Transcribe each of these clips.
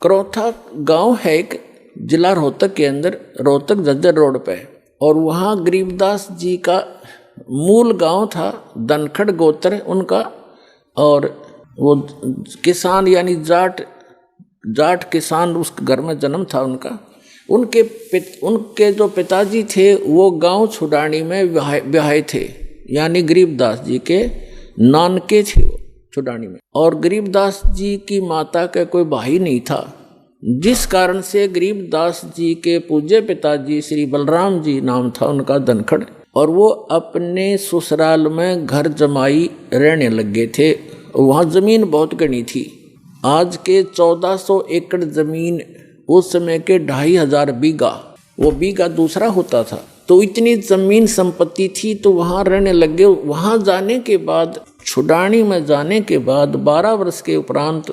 करौथा गांव है एक, जिला रोहतक के अंदर, रोहतक झज्जर रोड पे, और वहाँ गरीबदास जी का मूल गांव था, धनखड़ गोत्र उनका, और वो किसान यानी जाट किसान उस घर में जन्म था उनका। उनके जो पिताजी थे वो गांव छुडानी में ब्याहे थे, यानी गरीबदास जी के नानके थे वो छुडानी में, और गरीबदास जी की माता का कोई भाई नहीं था, जिस कारण से गरीबदास जी के पूज्य पिताजी श्री बलराम जी नाम था उनका धनखड़, और वो अपने ससुराल में घर जमाई रहने लग गए थे। वहाँ जमीन बहुत घनी थी, आज के 1400 एकड़ जमीन, उस समय के 2500 बीघा, वो बीघा दूसरा होता था, तो इतनी जमीन संपत्ति थी, तो वहाँ रहने लग गए। वहाँ जाने के बाद, छुडानी में जाने के बाद 12 वर्ष के उपरांत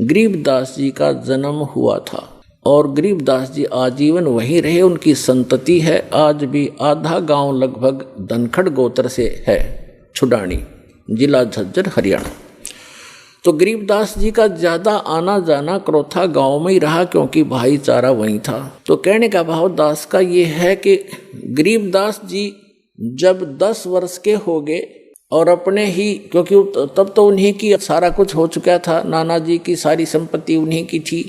गरीबदास जी का जन्म हुआ था, और गरीबदास जी आजीवन वहीं रहे। उनकी संतति है आज भी, आधा गांव लगभग धनखड़ गोत्र से है, छुडानी, जिला झज्जर, हरियाणा। तो गरीबदास जी का ज़्यादा आना जाना करौथा गांव में ही रहा, क्योंकि भाईचारा वहीं था। तो कहने का भाव दास का ये है कि गरीबदास जी जब 10 वर्ष के हो गए, और अपने ही, क्योंकि तब तो उन्हीं की सारा कुछ हो चुका था, नाना जी की सारी संपत्ति उन्हीं की थी,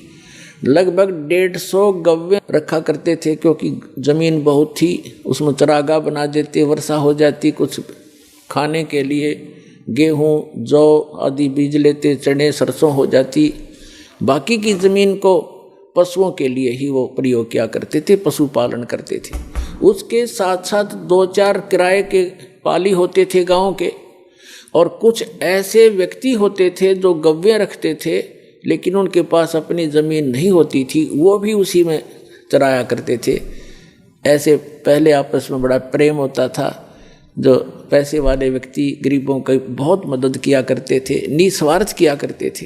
लगभग 150 गव्य रखा करते थे, क्योंकि ज़मीन बहुत थी, उसमें चरागाह बना देते, वर्षा हो जाती, कुछ खाने के लिए गेहूँ जौ आदि बीज लेते, चने सरसों हो जाती, बाकी की ज़मीन को पशुओं के लिए ही वो प्रयोग किया करते थे, पशुपालन करते थे। उसके साथ साथ 2-4 किराए के पाली होते थे गांव के, और कुछ ऐसे व्यक्ति होते थे जो गव्य रखते थे, लेकिन उनके पास अपनी ज़मीन नहीं होती थी, वो भी उसी में चराया करते थे। ऐसे पहले आपस में बड़ा प्रेम होता था, जो पैसे वाले व्यक्ति गरीबों की बहुत मदद किया करते थे, निस्वार्थ किया करते थे।